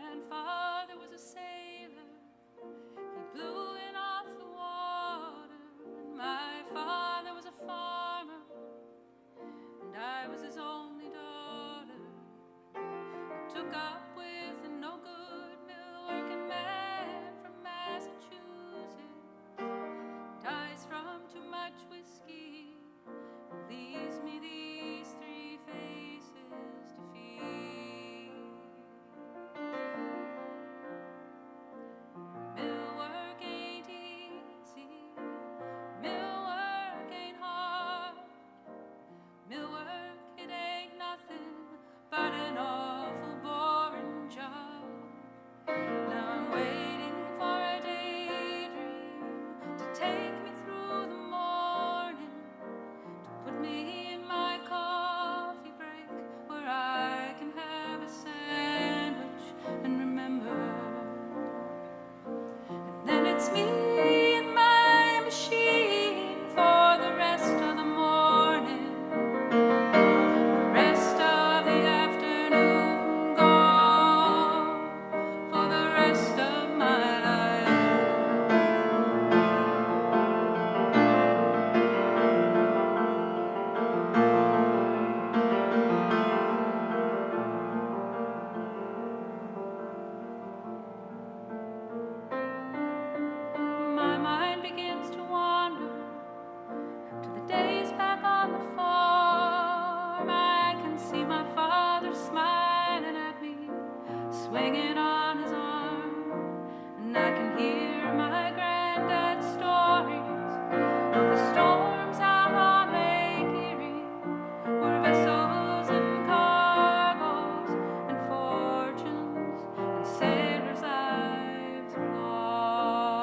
grandfather was a sailor. He blew in off the water. And my father was a farmer, and I was his only daughter. I took up with a no-good mill-working man from Massachusetts. Dies from too much whiskey, and leaves me these three faces to feed. Mill work ain't easy, mill work ain't hard. Mill work, it ain't nothing but an awful boring job. Now I'm waiting for a daydream to take me through the morning, to put me in my coffee break where I can have a sandwich and remember. And then it's me and my machine for the rest of the morning, the rest of the afternoon, gone for the rest of my life. My mind begins to wander to the days back on the farm. I can see my father smiling at me, swinging on his arm, and I can hear my granddad's stories of the storms out on Lake Erie, where vessels and cargoes and fortunes and sailors' lives were lost.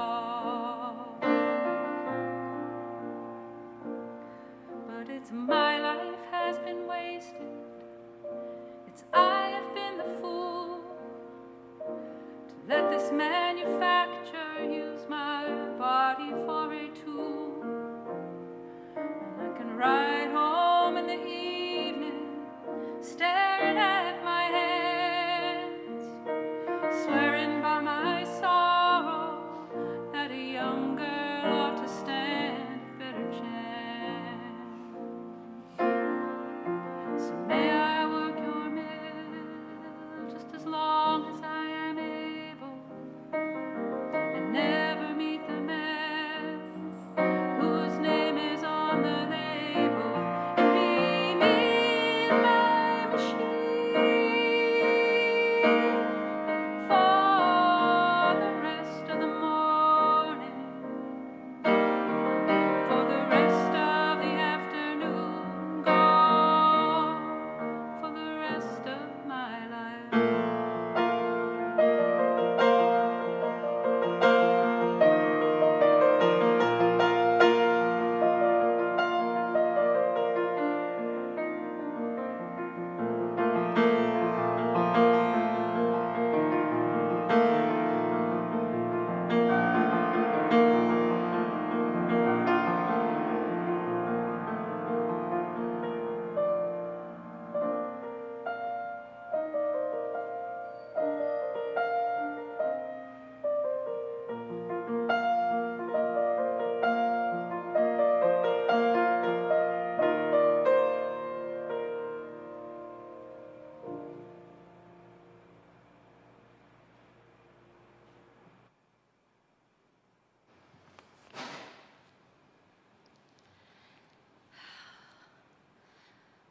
But it's my life has been wasted. It's I have been the fool to let this manufacturer use my body for a tool. And I can ride home in the evening, staring at my hands, swearing by my sorrow that a young girl ought to stand a better chance. So may I work your mill just as long as I am able, and never meet the man whose name is on the label, and be me and my machine for the rest of the morning, for the rest of the afternoon, gone for the rest of my life.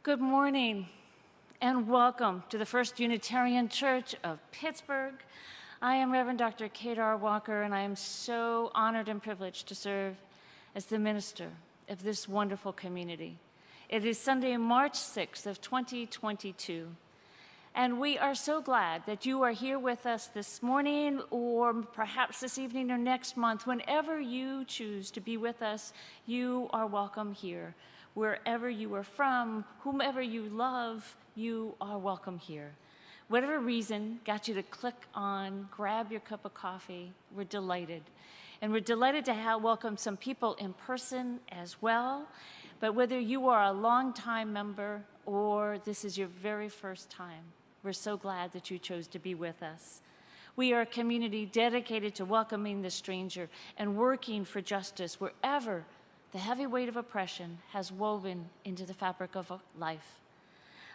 Good morning and welcome to the First Unitarian Church of Pittsburgh. I am Reverend Dr. Kadar Walker, and I am so honored and privileged to serve as the minister of this wonderful community. It is Sunday, March 6th of 2022, and we are so glad that you are here with us this morning, or perhaps this evening or next month. Whenever you choose to be with us, you are welcome here. Wherever you are from, whomever you love, you are welcome here. Whatever reason got you to click on, grab your cup of coffee, we're delighted. And we're delighted to welcome some people in person as well. But whether you are a longtime member or this is your very first time, we're so glad that you chose to be with us. We are a community dedicated to welcoming the stranger and working for justice wherever the heavy weight of oppression has woven into the fabric of life.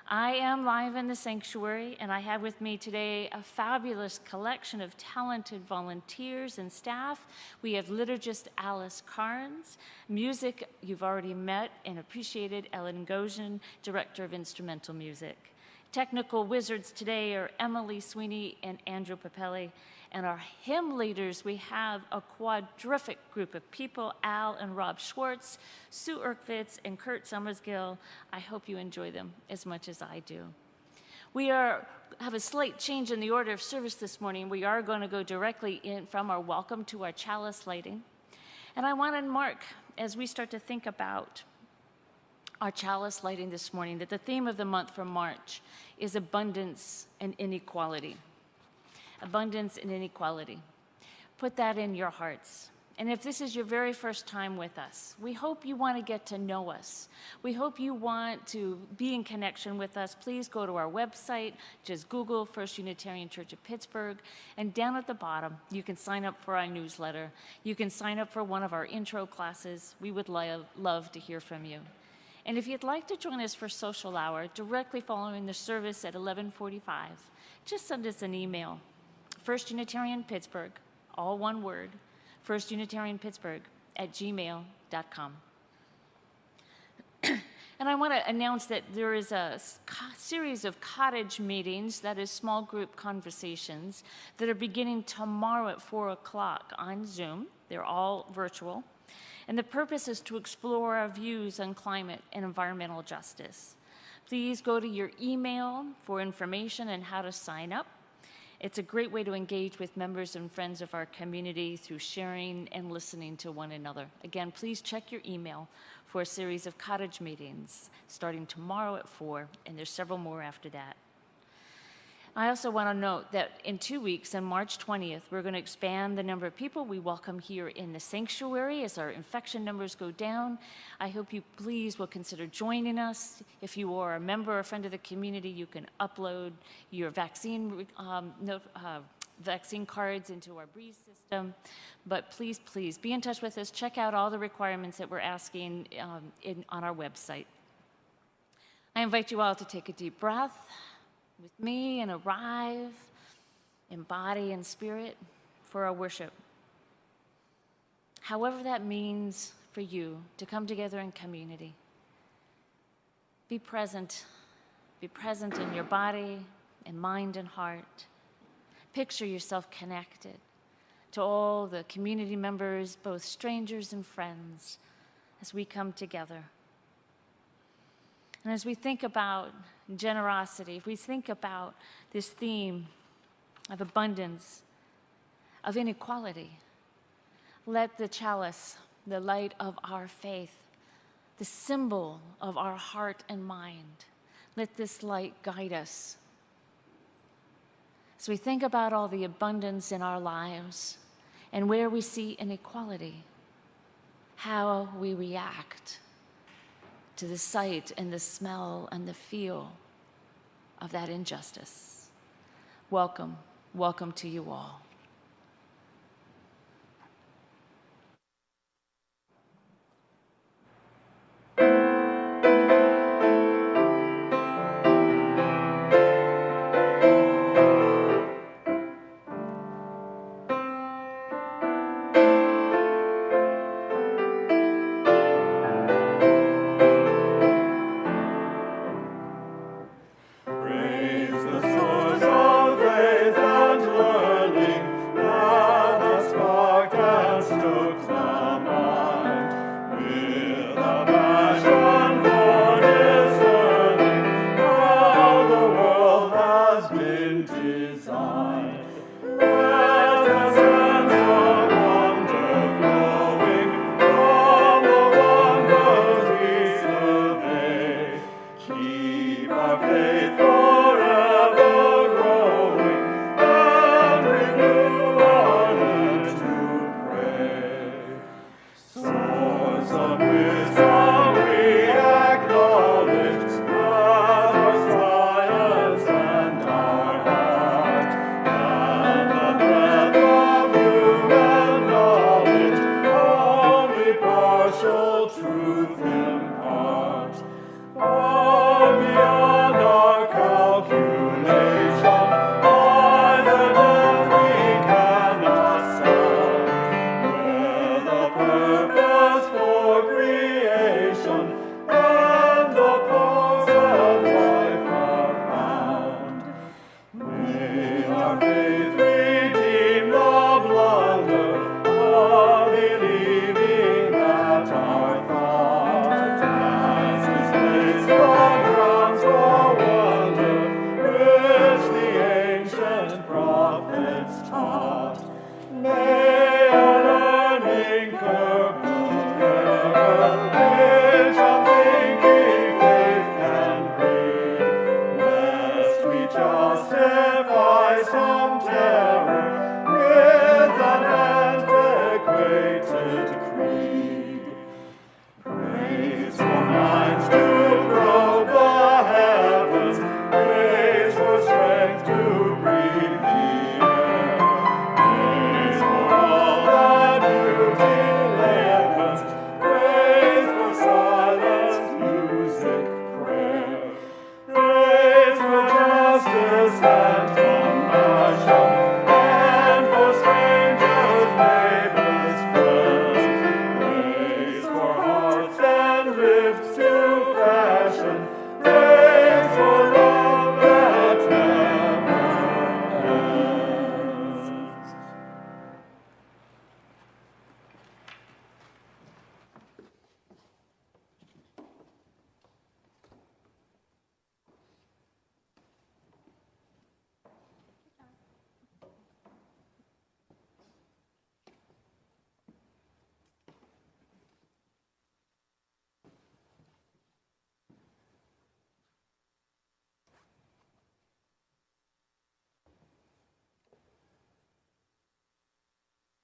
I am live in the sanctuary, and I have with me today a fabulous collection of talented volunteers and staff. We have liturgist Alice Carnes, music you've already met and appreciated, Ellen Goshen, director of instrumental music. Technical wizards today are Emily Sweeney and Andrew Papelli. And our hymn leaders, we have a quadrific group of people, Al and Rob Schwartz, Sue Erkvitz, and Kurt Summersgill. I hope you enjoy them as much as I do. We have a slight change in the order of service this morning. We are going to go directly in from our welcome to our chalice lighting. And I want to mark, as we start to think about our chalice lighting this morning, that the theme of the month for March is abundance and inequality. Abundance and inequality. Put that in your hearts. And if this is your very first time with us, we hope you want to get to know us. We hope you want to be in connection with us. Please go to our website, just Google First Unitarian Church of Pittsburgh, and down at the bottom, you can sign up for our newsletter. You can sign up for one of our intro classes. We would love to hear from you. And if you'd like to join us for social hour directly following the service at 11:45, just send us an email. First Unitarian Pittsburgh, all one word, firstunitarianpittsburgh@gmail.com. And I want to announce that there is a series of cottage meetings, that is small group conversations, that are beginning tomorrow at 4 o'clock on Zoom. They're all virtual. And the purpose is to explore our views on climate and environmental justice. Please go to your email for information on how to sign up. It's a great way to engage with members and friends of our community through sharing and listening to one another. Again, please check your email for a series of cottage meetings starting tomorrow at 4, and there's several more after that. I also want to note that in 2 weeks, on March 20th, we're going to expand the number of people we welcome here in the sanctuary as our infection numbers go down. I hope you please will consider joining us. If you are a member or a friend of the community, you can upload your vaccine cards into our Breeze system. But please, please be in touch with us. Check out all the requirements that we're asking on our website. I invite you all to take a deep breath with me and arrive in body and spirit for our worship. However that means for you to come together in community. Be present. Be present in your body, in mind and heart. Picture yourself connected to all the community members, both strangers and friends, as we come together. And as we think about generosity, if we think about this theme of abundance, of inequality, let the chalice, the light of our faith, the symbol of our heart and mind, let this light guide us. As we think about all the abundance in our lives and where we see inequality, how we react to the sight and the smell and the feel of that injustice. Welcome, welcome to you all. Praise the source of faith and learning.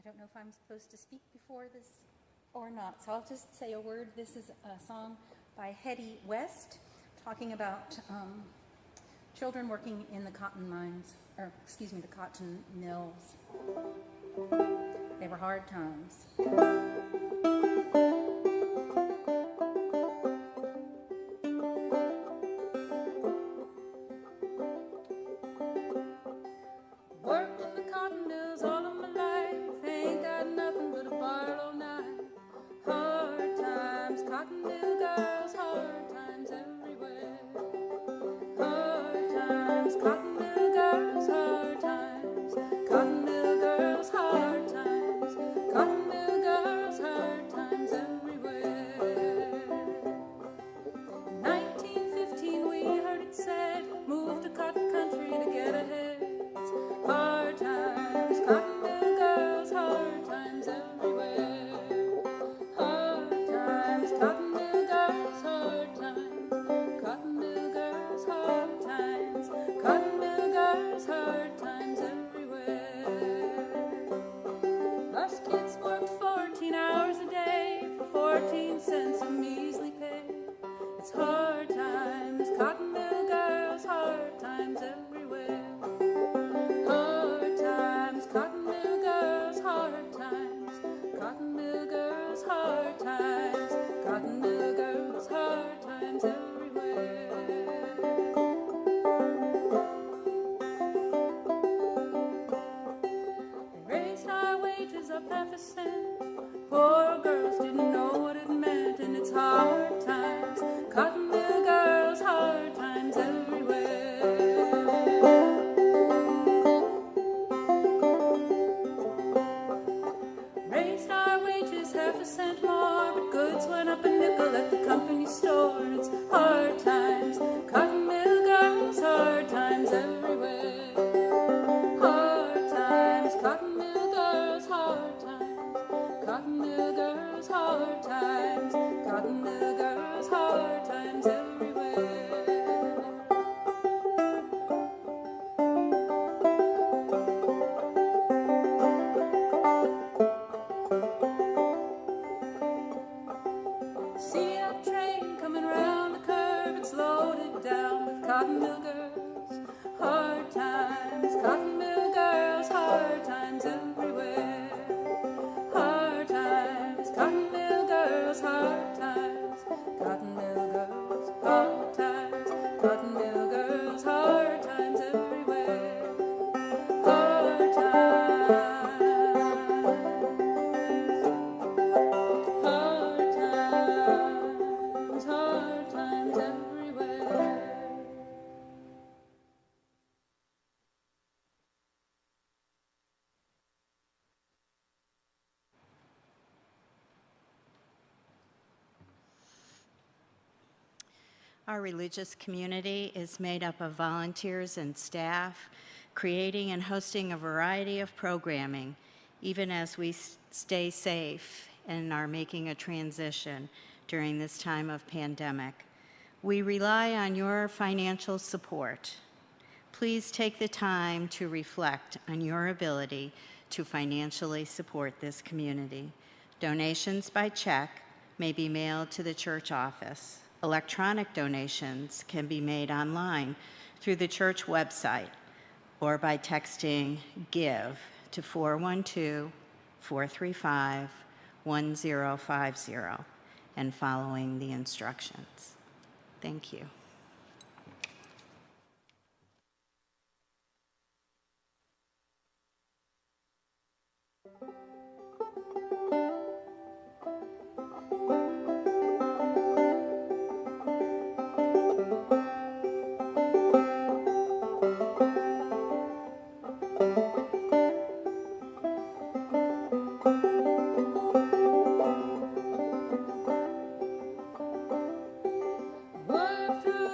don't know if I'm supposed to speak before this or not, so I'll just say a word. This is a song by Hetty West talking about children working in the cotton mines, or excuse me, the cotton mills. They were hard times. Worked in the cotton mills all of my life, ain't got nothing but a barlow knife. Hard times, cotton mill girls, hard times everywhere. Hard times, cotton mill girls, hard times. Cotton mill girls, hard times. Cotton mill girls, hard times everywhere. In 1915 we heard it said, move to cotton country to get ahead. Hard times, cotton mill girls, hard times everywhere. Hard times, cotton mill girls, hard times. Cotton mill girls, hard times. Cotton mill girls, hard times everywhere. Us kids worked 14 hours a day for 14 cents a measly pay. It's hard times, cotton mill girls, hard times everywhere. Hard times, cotton mill girls, hard times. Cotton mill girls, hard times. Cotton mill girls, hard times everywhere. They raised our wages up half a cent. Poor girls didn't know what it meant, and it's hard times. Cotton mill girls, hard times everywhere. Raised our wages half a cent more, but goods went up a nickel at the company store. It's hard times, cotton mill girls, hard times everywhere. Hard times, cotton mill girls, hard times. Cotton mill girls, hard times. Cotton mill girls, hard times everywhere. See that train coming round the curve, it's loaded down with cotton mill girls. Hard times, cotton mill girls, hard times everywhere. Hard times, cotton mill girls, hard times. Cotton mill girls, hard times. Cotton mill girls, hard times everywhere. Hard times. Hard times, hard times everywhere. Our religious community is made up of volunteers and staff, creating and hosting a variety of programming, even as we stay safe and are making a transition during this time of pandemic. We rely on your financial support. Please take the time to reflect on your ability to financially support this community. Donations by check may be mailed to the church office. Electronic donations can be made online through the church website or by texting GIVE to 412-435-1050 and following the instructions. Thank you. Work through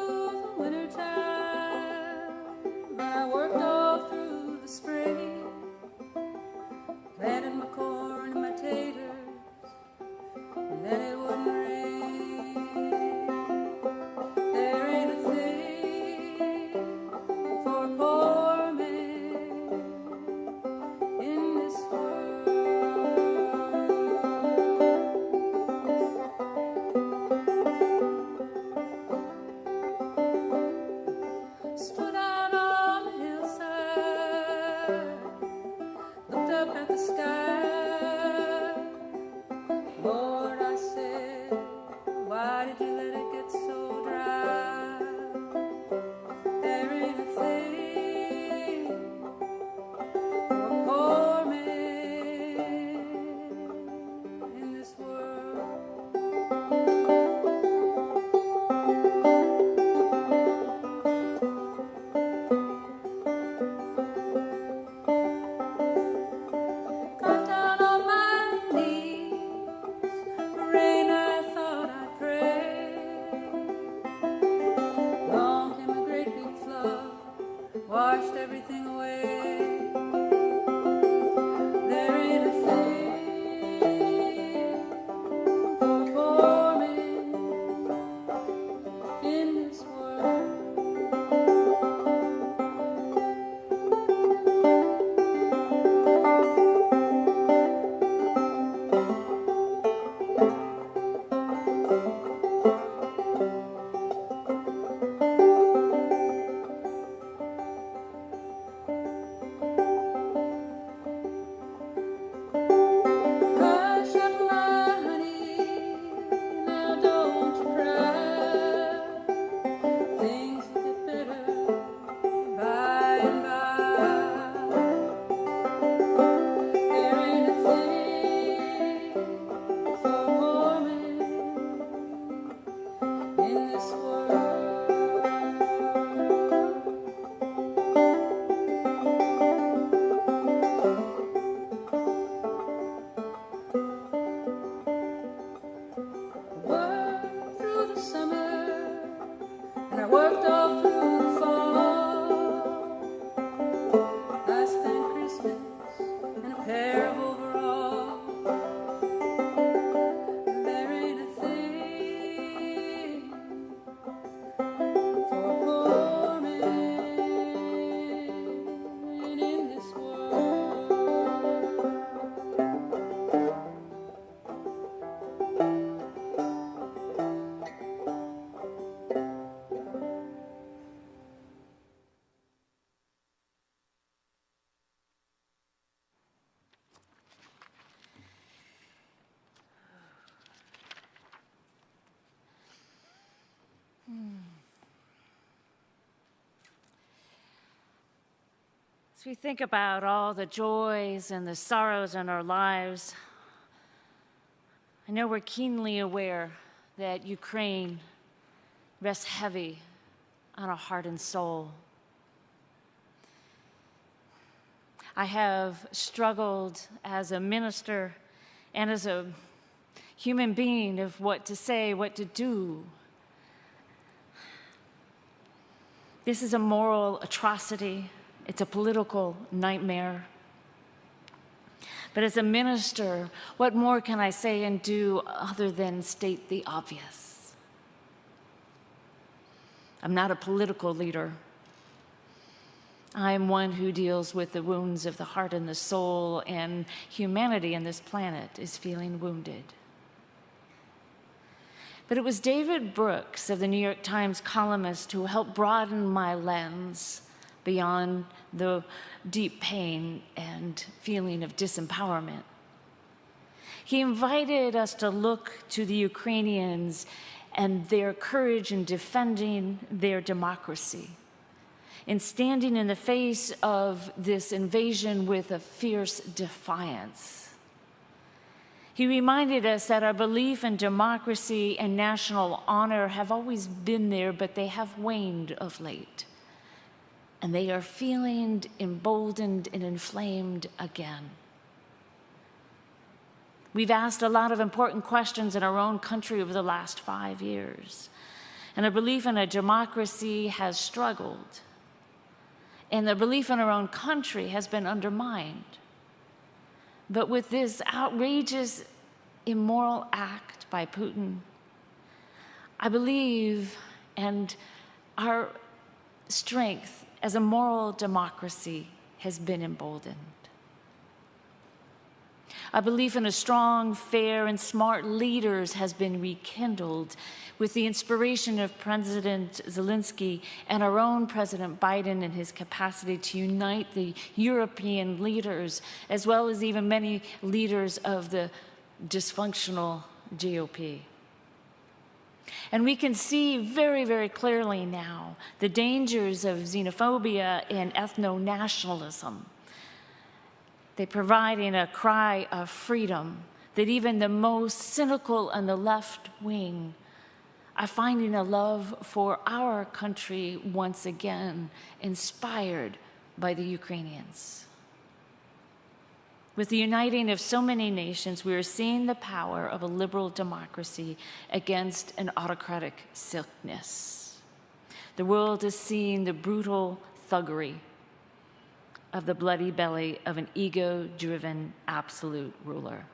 As we think about all the joys and the sorrows in our lives, I know we're keenly aware that Ukraine rests heavy on our heart and soul. I have struggled as a minister and as a human being of what to say, what to do. This is a moral atrocity. It's a political nightmare. But as a minister, what more can I say and do other than state the obvious? I'm not a political leader. I am one who deals with the wounds of the heart and the soul, and humanity on this planet is feeling wounded. But it was David Brooks, of the New York Times columnist, who helped broaden my lens beyond the deep pain and feeling of disempowerment. He invited us to look to the Ukrainians and their courage in defending their democracy, in standing in the face of this invasion with a fierce defiance. He reminded us that our belief in democracy and national honor have always been there, but they have waned of late. And they are feeling emboldened and inflamed again. We've asked a lot of important questions in our own country over the last 5 years. And our belief in a democracy has struggled. And the belief in our own country has been undermined. But with this outrageous, immoral act by Putin, I believe, and our strength as a moral democracy has been emboldened. Our belief in a strong, fair, and smart leaders has been rekindled with the inspiration of President Zelensky and our own President Biden in his capacity to unite the European leaders, as well as even many leaders of the dysfunctional GOP. And we can see very, very clearly now the dangers of xenophobia and ethno-nationalism. They providing a cry of freedom that even the most cynical on the left wing are finding a love for our country once again, inspired by the Ukrainians. With the uniting of so many nations, we are seeing the power of a liberal democracy against an autocratic sickness. The world is seeing the brutal thuggery of the bloody belly of an ego-driven absolute ruler.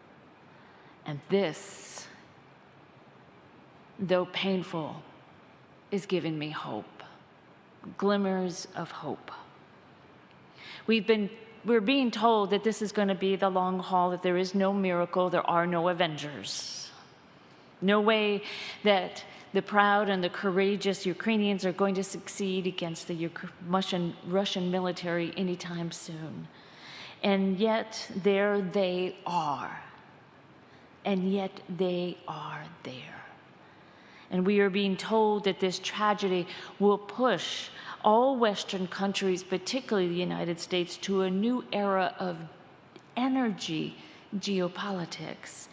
And this, though painful, is giving me hope, glimmers of hope. We're being told that this is going to be the long haul, that there is no miracle, there are no Avengers. No way that the proud and the courageous Ukrainians are going to succeed against the Russian military anytime soon. And yet, there they are. And yet, they are there. And we are being told that this tragedy will push all Western countries, particularly the United States, to a new era of energy geopolitics,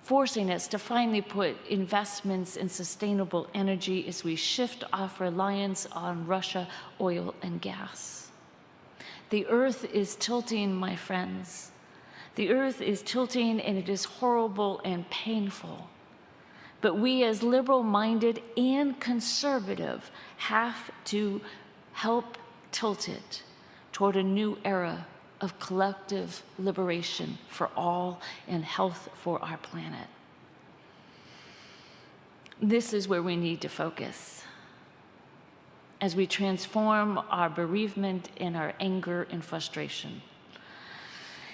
forcing us to finally put investments in sustainable energy as we shift off reliance on Russia, oil, and gas. The earth is tilting, my friends. The earth is tilting, and it is horrible and painful. But we, as liberal-minded and conservative, have to help tilt it toward a new era of collective liberation for all and health for our planet. This is where we need to focus as we transform our bereavement and our anger and frustration.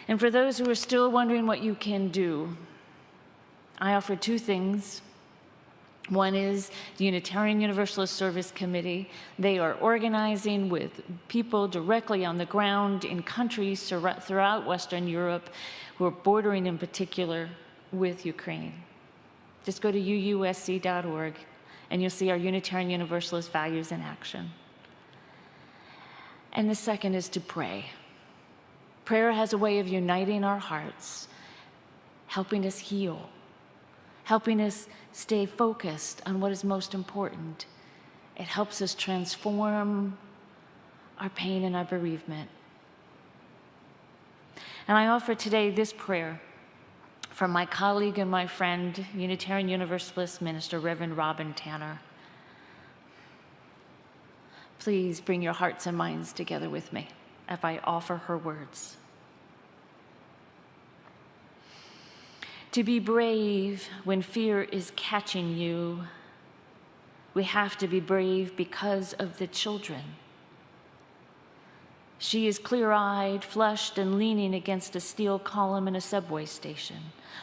And for those who are still wondering what you can do, I offer two things. One is the Unitarian Universalist Service Committee. They are organizing with people directly on the ground in countries throughout Western Europe who are bordering in particular with Ukraine. Just go to uusc.org and you'll see our Unitarian Universalist values in action. And the second is to pray. Prayer has a way of uniting our hearts, helping us heal, helping us stay focused on what is most important. It helps us transform our pain and our bereavement. And I offer today this prayer from my colleague and my friend, Unitarian Universalist minister, Reverend Robin Tanner. Please bring your hearts and minds together with me as I offer her words. To be brave when fear is catching you, we have to be brave because of the children. She is clear-eyed, flushed, and leaning against a steel column in a subway station.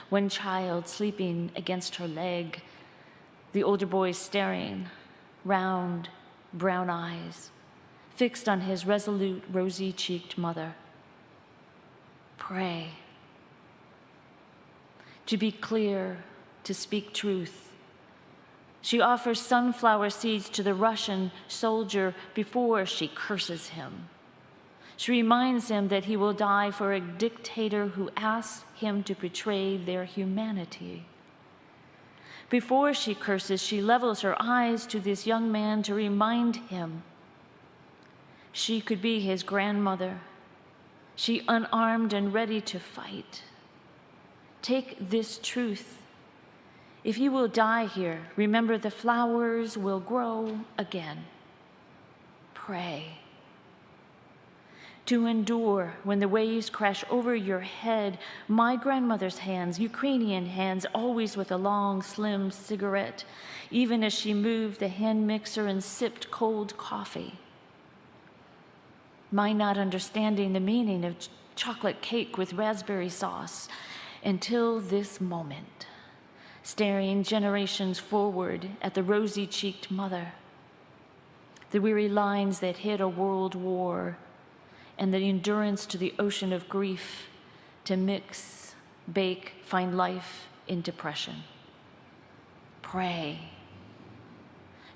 One child sleeping against her leg, the older boy staring, round, brown eyes, fixed on his resolute, rosy-cheeked mother. Pray. To be clear, to speak truth. She offers sunflower seeds to the Russian soldier before she curses him. She reminds him that he will die for a dictator who asks him to betray their humanity. Before she curses, she levels her eyes to this young man to remind him she could be his grandmother. She unarmed and ready to fight. Take this truth. If you will die here, remember the flowers will grow again. Pray. To endure when the waves crash over your head, my grandmother's hands, Ukrainian hands, always with a long, slim cigarette, even as she moved the hand mixer and sipped cold coffee. My not understanding the meaning of chocolate cake with raspberry sauce until this moment, staring generations forward at the rosy-cheeked mother, the weary lines that hid a world war, and the endurance to the ocean of grief to mix, bake, find life in depression. Pray.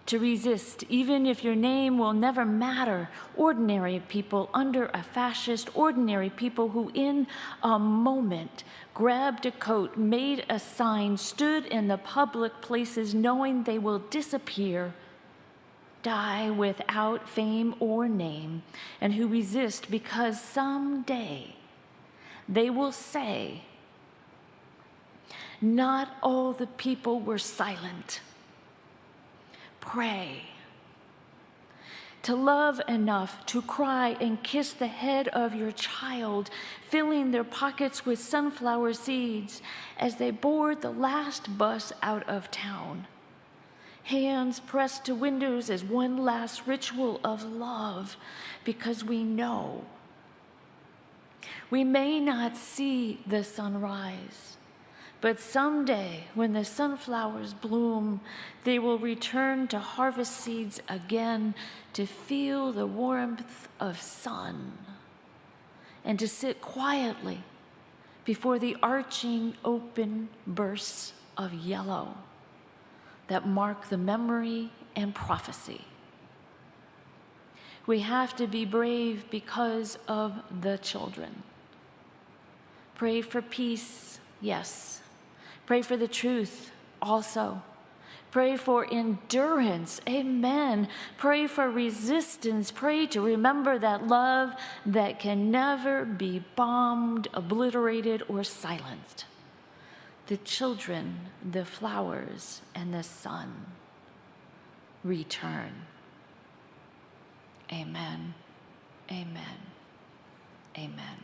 To resist, even if your name will never matter. Ordinary people under a fascist, ordinary people who in a moment grabbed a coat, made a sign, stood in the public places knowing they will disappear, die without fame or name, and who resist because someday they will say, not all the people were silent. Pray. To love enough to cry and kiss the head of your child, filling their pockets with sunflower seeds as they board the last bus out of town. Hands pressed to windows as one last ritual of love, because we know we may not see the sunrise, but someday when the sunflowers bloom, they will return to harvest seeds again, to feel the warmth of sun and to sit quietly before the arching open bursts of yellow that mark the memory and prophecy. We have to be brave because of the children. Pray for peace, yes. Pray for the truth, also. Pray for endurance, amen. Pray for resistance. Pray to remember that love that can never be bombed, obliterated, or silenced. The children, the flowers, and the sun return. Amen, amen, amen.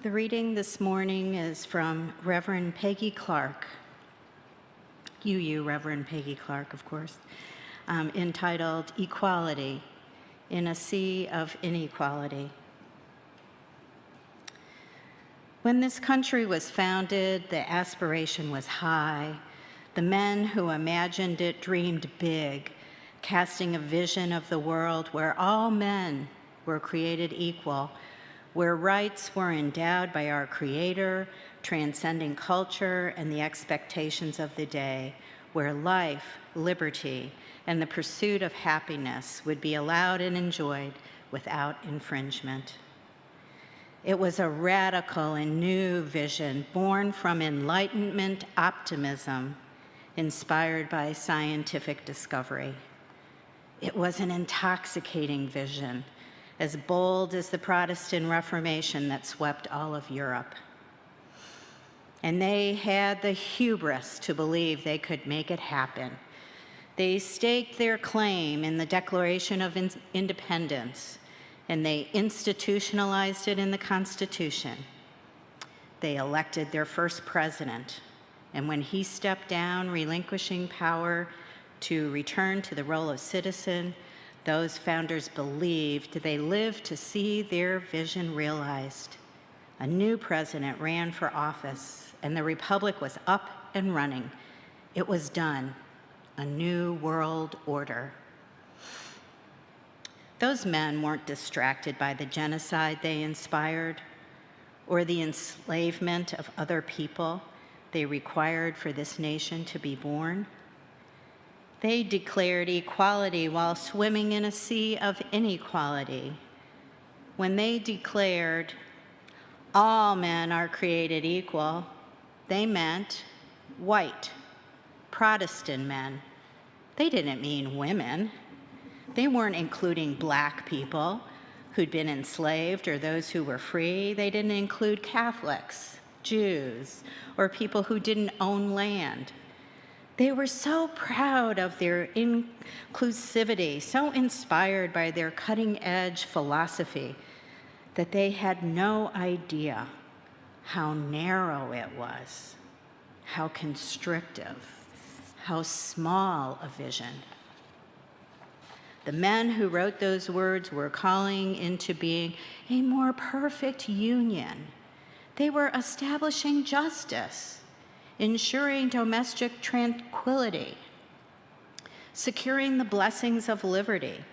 The reading this morning is from Reverend Peggy Clark, Reverend Peggy Clark, of course, entitled Equality in a Sea of Inequality. When this country was founded, the aspiration was high. The men who imagined it dreamed big, casting a vision of the world where all men were created equal, where rights were endowed by our Creator, transcending culture and the expectations of the day, where life, liberty, and the pursuit of happiness would be allowed and enjoyed without infringement. It was a radical and new vision born from Enlightenment optimism, inspired by scientific discovery. It was an intoxicating vision, as bold as the Protestant Reformation that swept all of Europe. And they had the hubris to believe they could make it happen. They staked their claim in the Declaration of Independence, and they institutionalized it in the Constitution. They elected their first president, and when he stepped down, relinquishing power to return to the role of citizen, those founders believed they lived to see their vision realized. A new president ran for office, and the Republic was up and running. It was done. A new world order. Those men weren't distracted by the genocide they inspired or the enslavement of other people they required for this nation to be born. They declared equality while swimming in a sea of inequality. When they declared all men are created equal, they meant white, Protestant men. They didn't mean women. They weren't including Black people who'd been enslaved or those who were free. They didn't include Catholics, Jews, or people who didn't own land. They were so proud of their inclusivity, so inspired by their cutting-edge philosophy, that they had no idea how narrow it was, how constrictive, how small a vision. The men who wrote those words were calling into being a more perfect union. They were establishing justice, ensuring domestic tranquility, securing the blessings of liberty.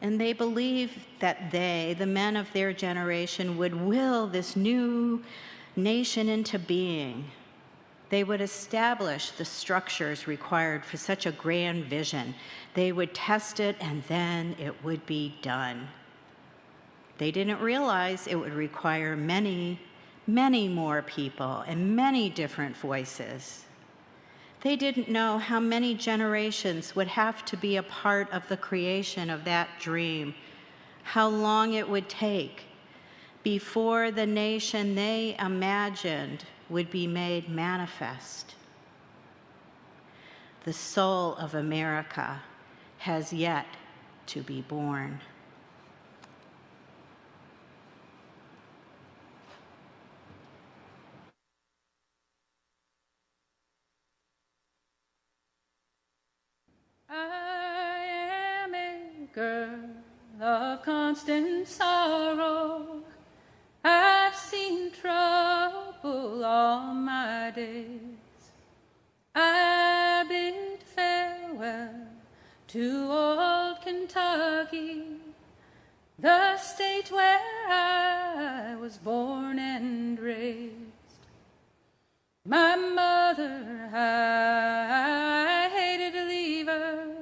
And they believed that they, the men of their generation, would will this new nation into being. They would establish the structures required for such a grand vision. They would test it, and then it would be done. They didn't realize it would require many, many more people and many different voices. They didn't know how many generations would have to be a part of the creation of that dream, how long it would take before the nation they imagined would be made manifest. The soul of America has yet to be born. I am a girl of constant sorrow. I've seen trouble all my days. I bid farewell to old Kentucky, the state where I was born and raised. My mother, I hated to leave her,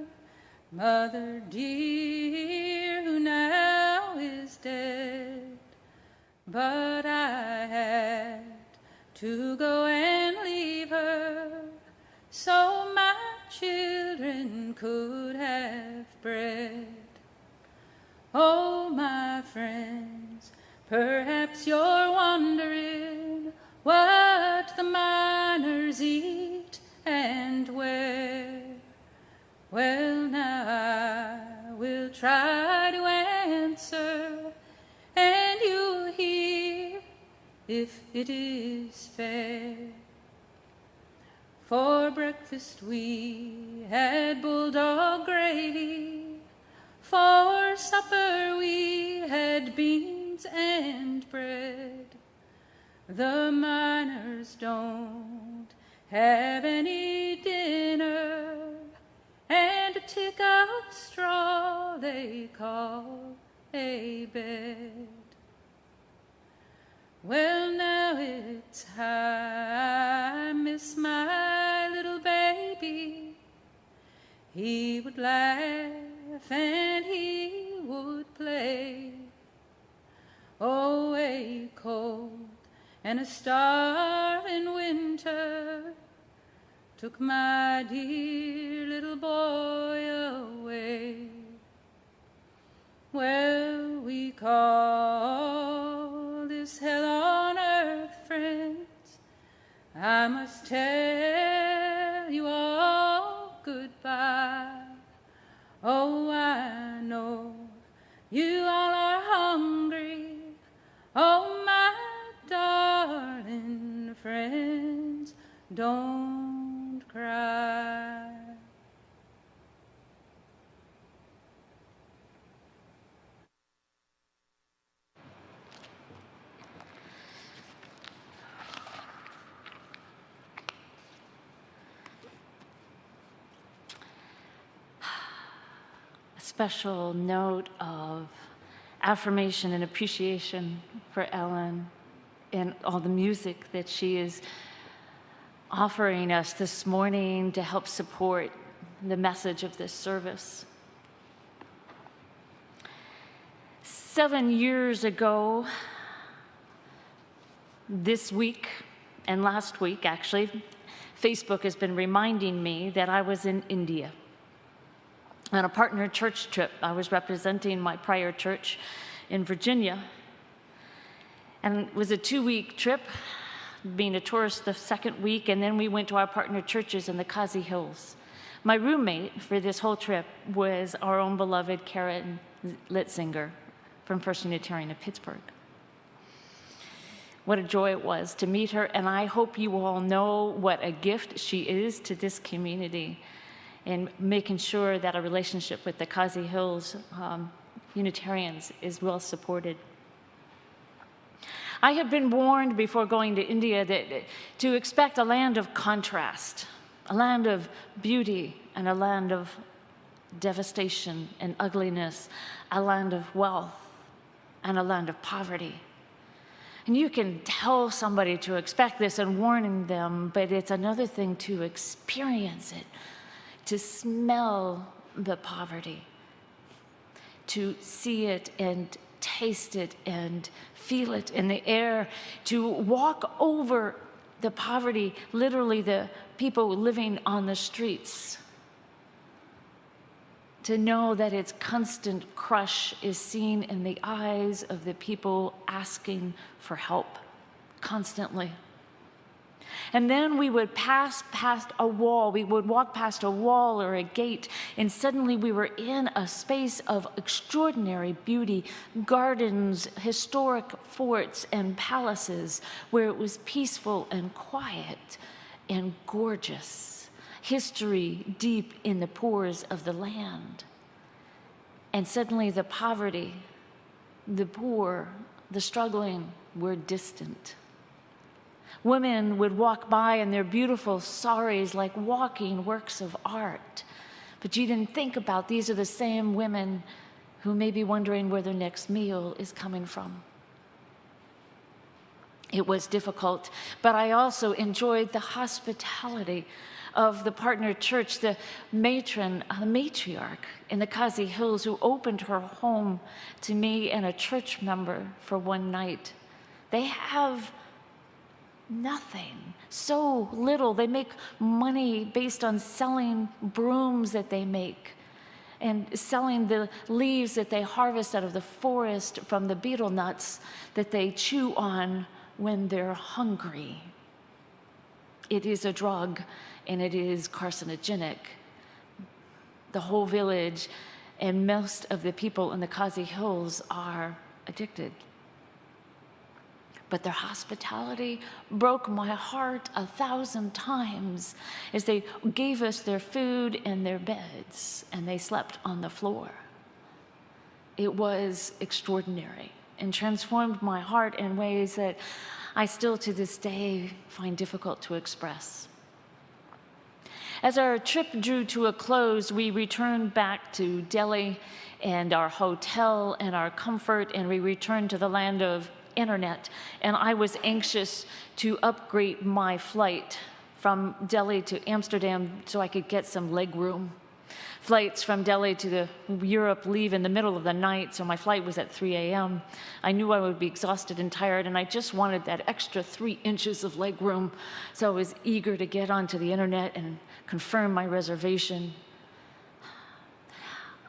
mother dear, who now is dead. But I had to go and leave her so my children could have bread. Oh, my friends, perhaps you're wondering what the miners eat and where. Well, now I will try to answer, and you'll hear if it is fair. For breakfast we had bulldog gravy, for supper we had beans and bread. The miners don't have any dinner, and a tick of straw they call a bed. Well, now it's I miss my little baby. He would laugh and he would play. Oh, a cold and a starving winter took my dear little boy away. Well, we call this hell on earth, friends. I must tell you all goodbye. Oh, I know you all are hungry. Oh, my darling friends, don't cry. Special note of affirmation and appreciation for Ellen and all the music that she is offering us this morning to help support the message of this service. 7 years ago, this week and last week, actually, Facebook has been reminding me that I was in India on a partner church trip. I was representing my prior church in Virginia. And it was a 2-week trip, being a tourist the second week, and then we went to our partner churches in the Kazi Hills. My roommate for this whole trip was our own beloved Karen Litzinger from First Unitarian of Pittsburgh. What a joy it was to meet her, and I hope you all know what a gift she is to this community in making sure that a relationship with the Kazi Hills Unitarians is well supported. I had been warned before going to India that to expect a land of contrast, a land of beauty and a land of devastation and ugliness, a land of wealth and a land of poverty. And you can tell somebody to expect this and warning them, but it's another thing to experience it, to smell the poverty, to see it and taste it and feel it in the air, to walk over the poverty, literally the people living on the streets, to know that its constant crush is seen in the eyes of the people asking for help constantly. And then we would pass past a wall, we would walk past a wall or a gate, and suddenly we were in a space of extraordinary beauty, gardens, historic forts, and palaces, where it was peaceful and quiet and gorgeous, history deep in the pores of the land. And suddenly the poverty, the poor, the struggling were distant. Women would walk by in their beautiful saris like walking works of art. But you didn't think about these are the same women who may be wondering where their next meal is coming from. It was difficult, but I also enjoyed the hospitality of the partner church, the matriarch in the Kazi Hills, who opened her home to me and a church member for one night. They have nothing, so little. They make money based on selling brooms that they make and selling the leaves that they harvest out of the forest from the betel nuts that they chew on when they're hungry. It is a drug and it is carcinogenic. The whole village and most of the people in the Kazi Hills are addicted. But their hospitality broke my heart 1,000 times as they gave us their food and their beds, and they slept on the floor. It was extraordinary and transformed my heart in ways that I still to this day find difficult to express. As our trip drew to a close, we returned back to Delhi and our hotel and our comfort, and we returned to the land of internet. And I was anxious to upgrade my flight from Delhi to Amsterdam so I could get some leg room. Flights from Delhi to Europe leave in the middle of the night, so my flight was at 3 a.m. I knew I would be exhausted and tired, and I just wanted that extra 3 inches of leg room, so I was eager to get onto the internet and confirm my reservation.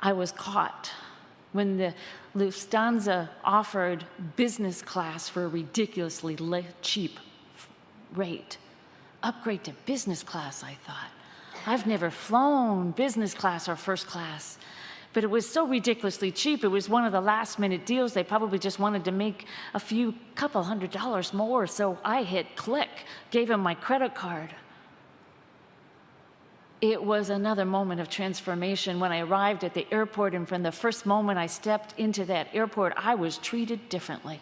I was caught when the Lufthansa offered business class for a ridiculously cheap rate. Upgrade to business class, I thought. I've never flown business class or first class, but it was so ridiculously cheap. It was one of the last-minute deals. They probably just wanted to make a couple $100 more, so I hit click, gave him my credit card. It was another moment of transformation when I arrived at the airport, and from the first moment I stepped into that airport, I was treated differently.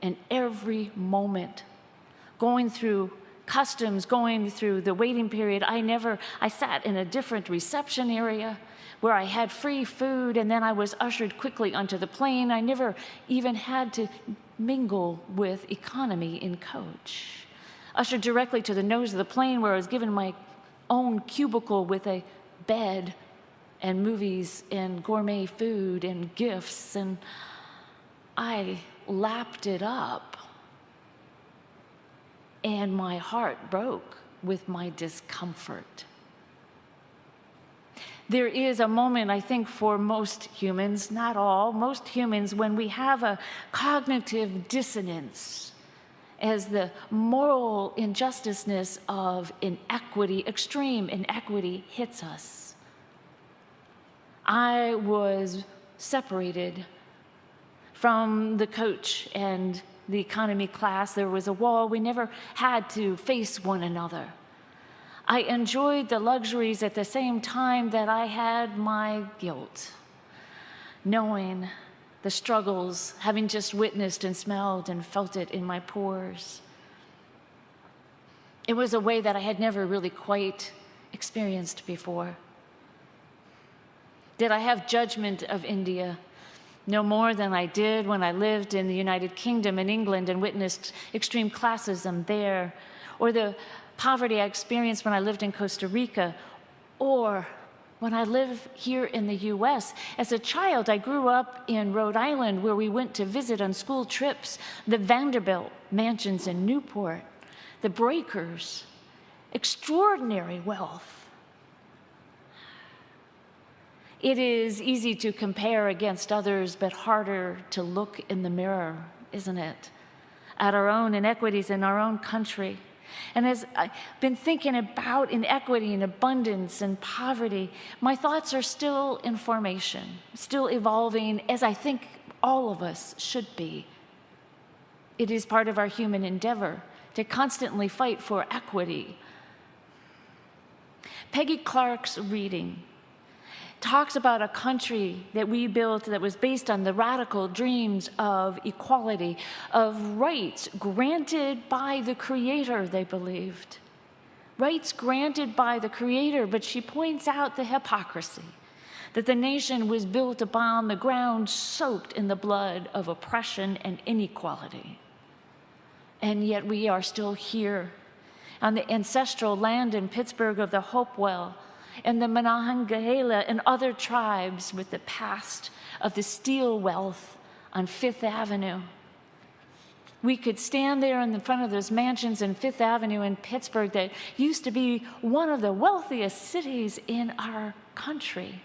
And every moment, going through customs, going through the waiting period, I sat in a different reception area where I had free food, and then I was ushered quickly onto the plane. I never even had to mingle with economy in coach. Ushered directly to the nose of the plane where I was given my own cubicle with a bed and movies and gourmet food and gifts, and I lapped it up. And my heart broke with my discomfort. There is a moment, I think, for most humans, not all, most humans, when we have a cognitive dissonance as the moral injusticeness of inequity, extreme inequity, hits us. I was separated from the coach and the economy class. There was a wall. We never had to face one another. I enjoyed the luxuries at the same time that I had my guilt, knowing the struggles, having just witnessed and smelled and felt it in my pores. It was a way that I had never really quite experienced before. Did I have judgment of India? No more than I did when I lived in the United Kingdom and England and witnessed extreme classism there, or the poverty I experienced when I lived in Costa Rica, or when I live here in the US. As a child, I grew up in Rhode Island, where we went to visit on school trips the Vanderbilt mansions in Newport, the Breakers, extraordinary wealth. It is easy to compare against others, but harder to look in the mirror, isn't it? At our own inequities in our own country. And as I've been thinking about inequity and abundance and poverty, my thoughts are still in formation, still evolving, as I think all of us should be. It is part of our human endeavor to constantly fight for equity. Peggy Clark's reading talks about a country that we built that was based on the radical dreams of equality, of rights granted by the Creator, they believed. Rights granted by the Creator, but she points out the hypocrisy, that the nation was built upon the ground soaked in the blood of oppression and inequality. And yet we are still here on the ancestral land in Pittsburgh of the Hopewell, and the Monongahela and other tribes with the past of the steel wealth on Fifth Avenue. We could stand there in the front of those mansions in Fifth Avenue in Pittsburgh that used to be one of the wealthiest cities in our country.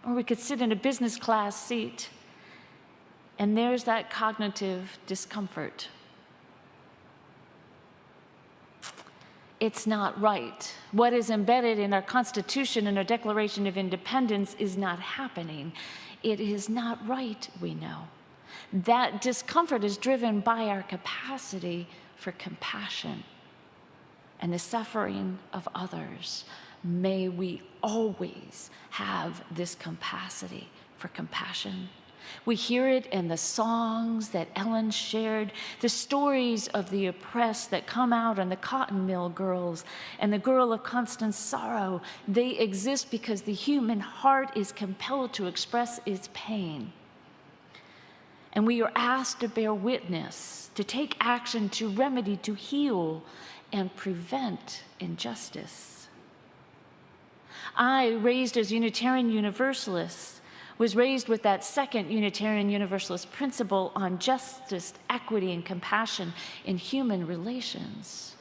Or we could sit in a business class seat, and there's that cognitive discomfort. It's not right. What is embedded in our Constitution and our Declaration of Independence is not happening. It is not right, we know. That discomfort is driven by our capacity for compassion and the suffering of others. May we always have this capacity for compassion. We hear it in the songs that Ellen shared, the stories of the oppressed that come out in the Cotton Mill Girls and the Girl of Constant Sorrow. They exist because the human heart is compelled to express its pain. And we are asked to bear witness, to take action, to remedy, to heal, and prevent injustice. I, raised as Unitarian Universalist, was raised with that second Unitarian Universalist principle on justice, equity, and compassion in human relations.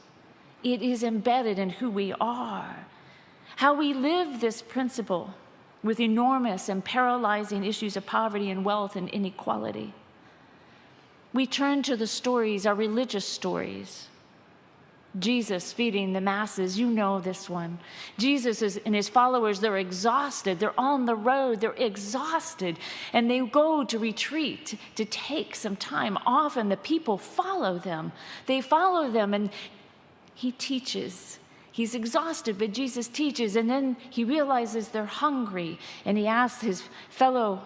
It is embedded in who we are. How we live this principle with enormous and paralyzing issues of poverty and wealth and inequality. We turn to the stories, our religious stories. Jesus feeding the masses, you know this one. Jesus and his followers, they're exhausted. They're on the road. They're exhausted. And they go to retreat to take some time off, and the people follow them. They follow them, and he teaches. He's exhausted, but Jesus teaches. And then he realizes they're hungry, and he asks his fellow,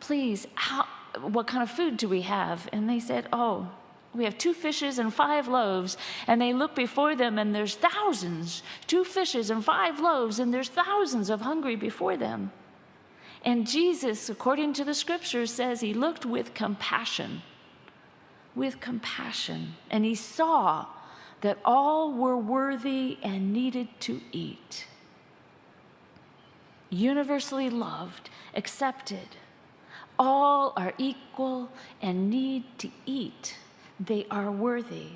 please, what kind of food do we have? And they said, oh, we have 2 fishes and 5 loaves. And they look before them, and there's thousands. 2 fishes and 5 loaves, and there's thousands of hungry before them. And Jesus, according to the scriptures, says he looked with compassion. With compassion. And he saw that all were worthy and needed to eat. Universally loved, accepted. All are equal and need to eat. They are worthy.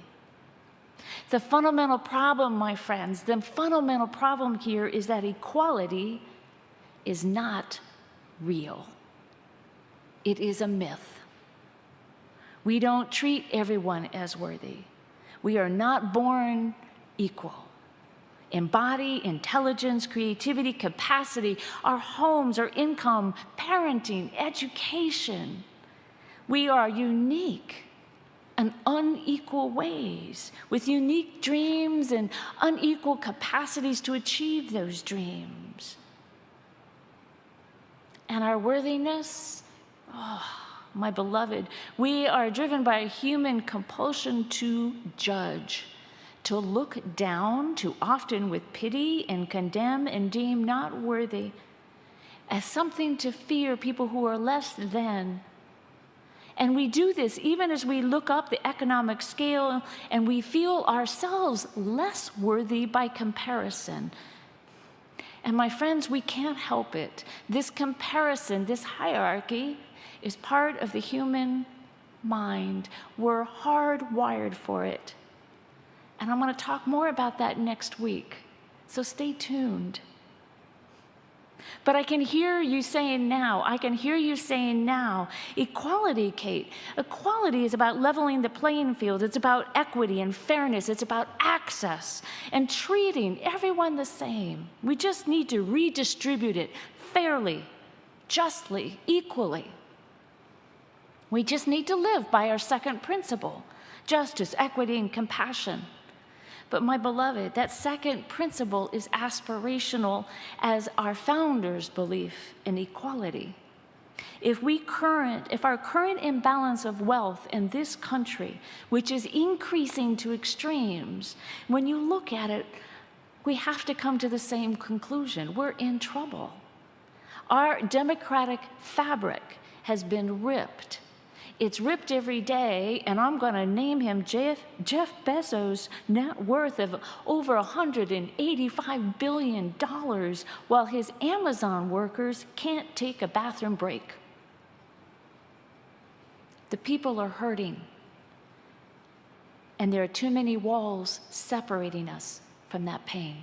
The fundamental problem, my friends, the fundamental problem here is that equality is not real. It is a myth. We don't treat everyone as worthy. We are not born equal. In body, intelligence, creativity, capacity, our homes, our income, parenting, education. We are unique in unequal ways, with unique dreams and unequal capacities to achieve those dreams. And our worthiness, my beloved, we are driven by a human compulsion to judge, to look down, too often with pity and condemn and deem not worthy, as something to fear people who are less than. And we do this even as we look up the economic scale and we feel ourselves less worthy by comparison. And my friends, we can't help it. This comparison, this hierarchy, is part of the human mind. We're hardwired for it. And I'm going to talk more about that next week. So stay tuned. But I can hear you saying now, equality, Kate. Equality is about leveling the playing field. It's about equity and fairness. It's about access and treating everyone the same. We just need to redistribute it fairly, justly, equally. We just need to live by our second principle, justice, equity, and compassion. But my beloved, that second principle is aspirational as our founders' belief in equality. If our current imbalance of wealth in this country, which is increasing to extremes, when you look at it, we have to come to the same conclusion. We're in trouble. Our democratic fabric has been ripped. It's ripped every day, and I'm going to name him Jeff Bezos' net worth of over $185 billion, while his Amazon workers can't take a bathroom break. The people are hurting, and there are too many walls separating us from that pain.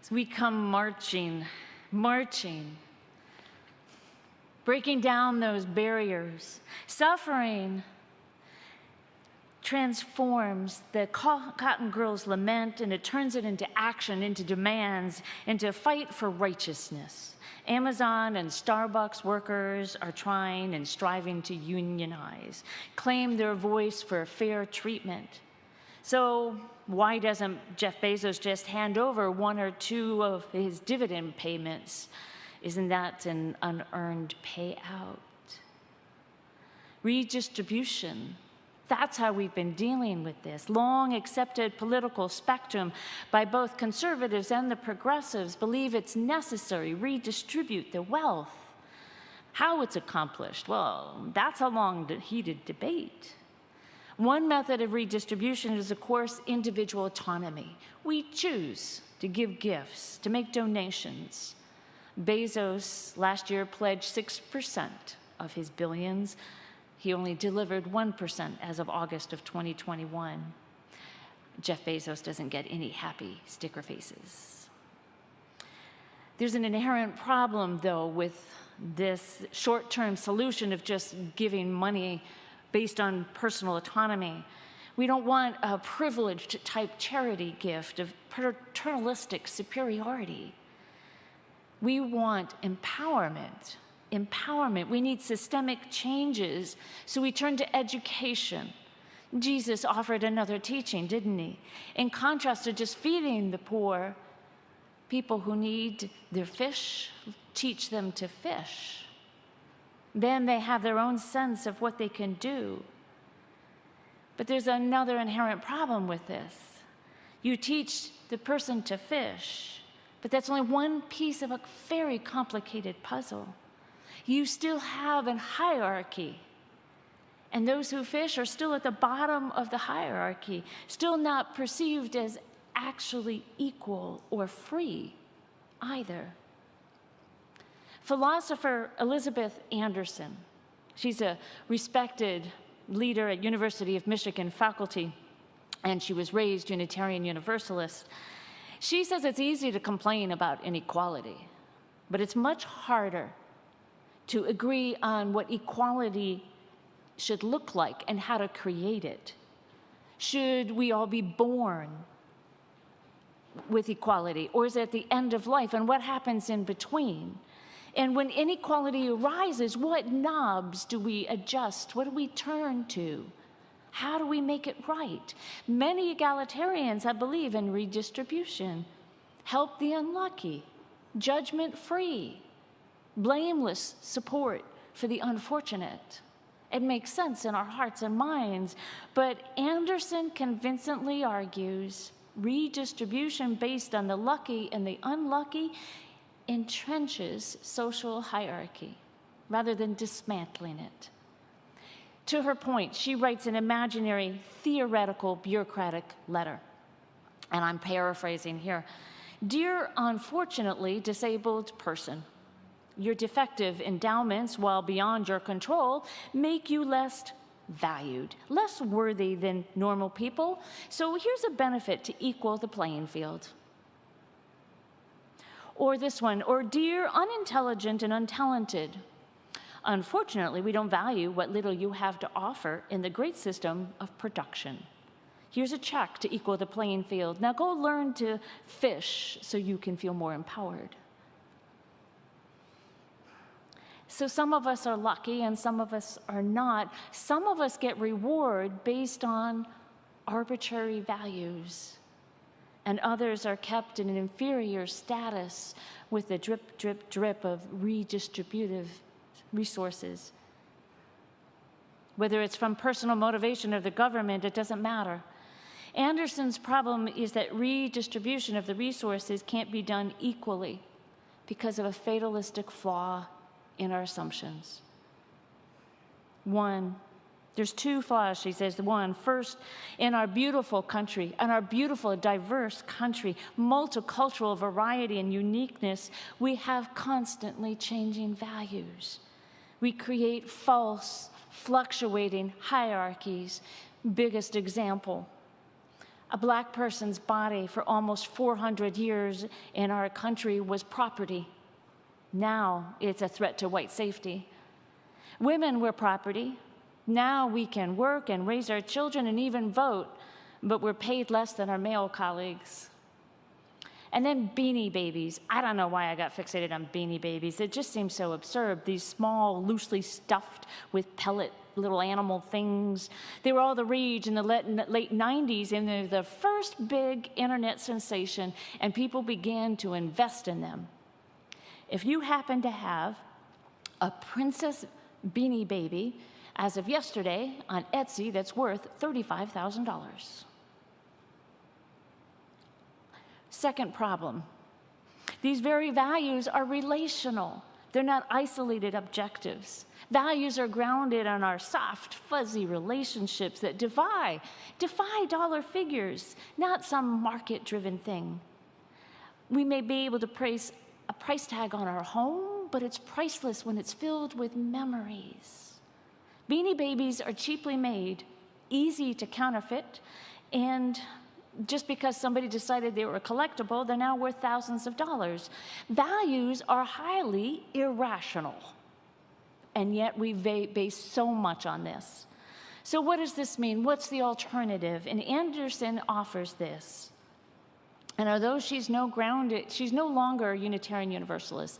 So we come marching, breaking down those barriers. Suffering transforms the cotton girl's lament, and it turns it into action, into demands, into a fight for righteousness. Amazon and Starbucks workers are trying and striving to unionize, claim their voice for fair treatment. So why doesn't Jeff Bezos just hand over 1 or 2 of his dividend payments? Isn't that an unearned payout? Redistribution. That's how we've been dealing with this long accepted political spectrum by both conservatives and the progressives believe it's necessary to redistribute the wealth. How it's accomplished, well, that's a long, heated debate. One method of redistribution is, of course, individual autonomy. We choose to give gifts, to make donations. Bezos last year pledged 6% of his billions. He only delivered 1% as of August of 2021. Jeff Bezos doesn't get any happy sticker faces. There's an inherent problem, though, with this short-term solution of just giving money based on personal autonomy. We don't want a privileged type charity gift of paternalistic superiority. We want empowerment. We need systemic changes, so we turn to education. Jesus offered another teaching, didn't he? In contrast to just feeding the poor, people who need their fish, teach them to fish. Then they have their own sense of what they can do. But there's another inherent problem with this. You teach the person to fish, but that's only one piece of a very complicated puzzle. You still have a hierarchy, and those who fish are still at the bottom of the hierarchy, still not perceived as actually equal or free either. Philosopher Elizabeth Anderson, she's a respected leader at University of Michigan faculty, and she was raised Unitarian Universalist. She says it's easy to complain about inequality, but it's much harder to agree on what equality should look like and how to create it. Should we all be born with equality, or is it at the end of life, and what happens in between? And when inequality arises, what knobs do we adjust? What do we turn to? How do we make it right? Many egalitarians, I believe, in redistribution, help the unlucky, judgment-free, blameless support for the unfortunate. It makes sense in our hearts and minds, but Anderson convincingly argues redistribution based on the lucky and the unlucky entrenches social hierarchy rather than dismantling it. To her point, she writes an imaginary, theoretical, bureaucratic letter, and I'm paraphrasing here. Dear unfortunately disabled person, your defective endowments, while beyond your control, make you less valued, less worthy than normal people. So here's a benefit to equal the playing field. Or this one, or dear unintelligent and untalented, unfortunately, we don't value what little you have to offer in the great system of production. Here's a check to equal the playing field. Now go learn to fish so you can feel more empowered. So some of us are lucky and some of us are not. Some of us get reward based on arbitrary values, and others are kept in an inferior status with the drip, drip, drip of redistributive resources. Whether it's from personal motivation or the government, it doesn't matter. Anderson's problem is that redistribution of the resources can't be done equally because of a fatalistic flaw in our assumptions. One, there's two flaws, she says. One, first, in our beautiful country, in our beautiful, diverse country, multicultural variety and uniqueness, we have constantly changing values. We create false, fluctuating hierarchies. Biggest example, A black person's body for almost 400 years in our country was property. Now it's a threat to white safety. Women were property. Now we can work and raise our children and even vote, but we're paid less than our male colleagues. And then Beanie Babies. I don't know why I got fixated on Beanie Babies. It just seems so absurd. These small, loosely stuffed with pellet little animal things. They were all the rage in the late 90s, and they're the first big internet sensation, and people began to invest in them. If you happen to have a princess Beanie Baby, as of yesterday, on Etsy, that's worth $35,000. Second problem, these very values are relational. They're not isolated objectives. Values are grounded on our soft, fuzzy relationships that defy dollar figures, not some market-driven thing. We may be able to place a price tag on our home, but it's priceless when it's filled with memories. Beanie Babies are cheaply made, easy to counterfeit, and just because somebody decided they were a collectible, they're now worth thousands of dollars. Values are highly irrational, and yet we base so much on this. So what does this mean? What's the alternative? And Anderson offers this. And although she's no longer a Unitarian Universalist,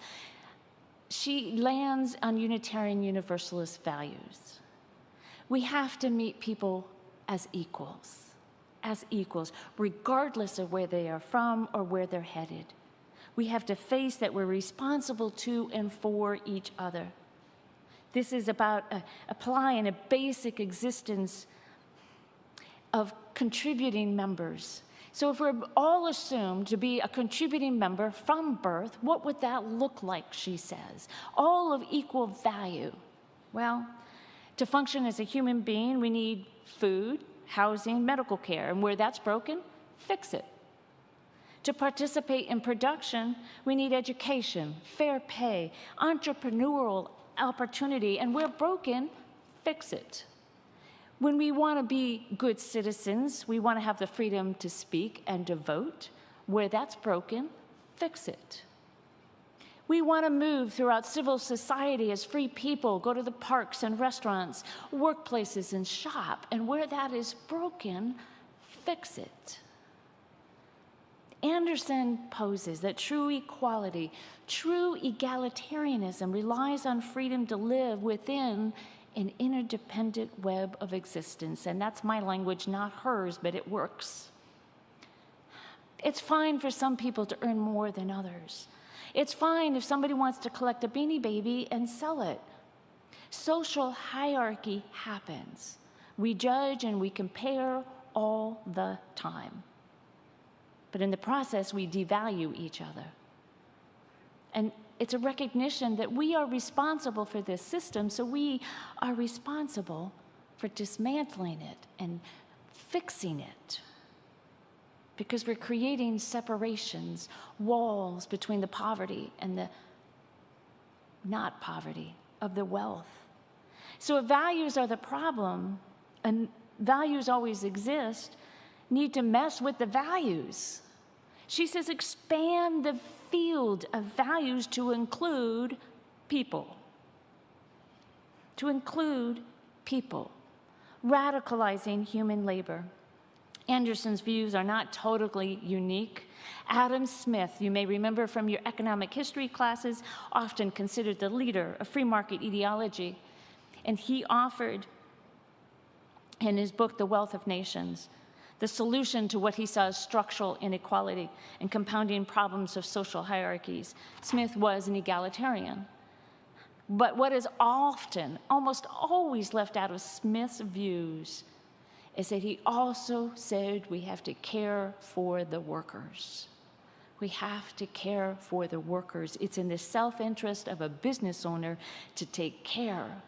she lands on Unitarian Universalist values. We have to meet people as equals, regardless of where they are from or where they're headed. We have to face that we're responsible to and for each other. This is about applying a basic existence of contributing members. So if we're all assumed to be a contributing member from birth, what would that look like, she says? All of equal value. Well, to function as a human being, we need food, housing, medical care, and where that's broken, fix it. To participate in production, we need education, fair pay, entrepreneurial opportunity, and where broken, fix it. When we want to be good citizens, we want to have the freedom to speak and to vote. Where that's broken, fix it. We want to move throughout civil society as free people, go to the parks and restaurants, workplaces and shop, and where that is broken, fix it. Anderson poses that true equality, true egalitarianism relies on freedom to live within an interdependent web of existence. And that's my language, not hers, but it works. It's fine for some people to earn more than others. It's fine if somebody wants to collect a Beanie Baby and sell it. Social hierarchy happens. We judge and we compare all the time. But in the process, we devalue each other. And it's a recognition that we are responsible for this system, so we are responsible for dismantling it and fixing it. Because we're creating separations, walls between the poverty and the not poverty of the wealth. So if values are the problem, and values always exist, need to mess with the values. She says expand the field of values to include people. To include people. Radicalizing human labor. Anderson's views are not totally unique. Adam Smith, you may remember from your economic history classes, often considered the leader of free market ideology. And he offered, in his book, The Wealth of Nations, the solution to what he saw as structural inequality and compounding problems of social hierarchies. Smith was an egalitarian. But what is often, almost always left out of Smith's views is that he also said we have to care for the workers. We have to care for the workers. It's in the self-interest of a business owner to take care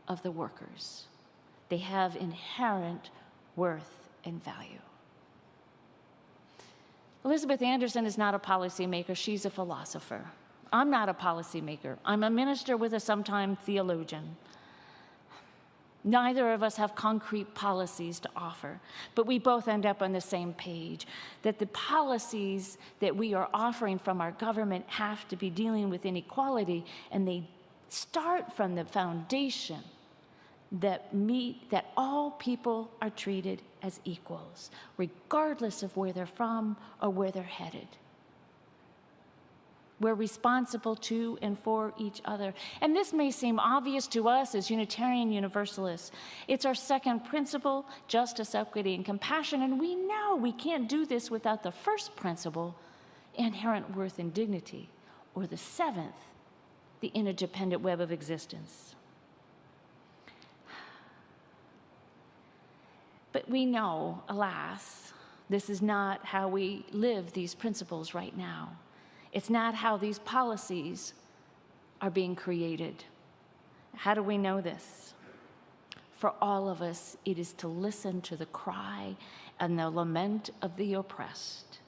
of the workers. They have inherent worth and value. Elizabeth Anderson is not a policymaker, she's a philosopher. I'm not a policymaker. I'm a minister with a sometime theologian. Neither of us have concrete policies to offer, but we both end up on the same page, that the policies that we are offering from our government have to be dealing with inequality, and they start from the foundation that all people are treated as equals, regardless of where they're from or where they're headed. We're responsible to and for each other. And this may seem obvious to us as Unitarian Universalists. It's our second principle, justice, equity, and compassion. And we know we can't do this without the first principle, inherent worth and dignity, or the seventh, the interdependent web of existence. But we know, alas, this is not how we live these principles right now. It's not how these policies are being created. How do we know this? For all of us, it is to listen to the cry and the lament of the oppressed.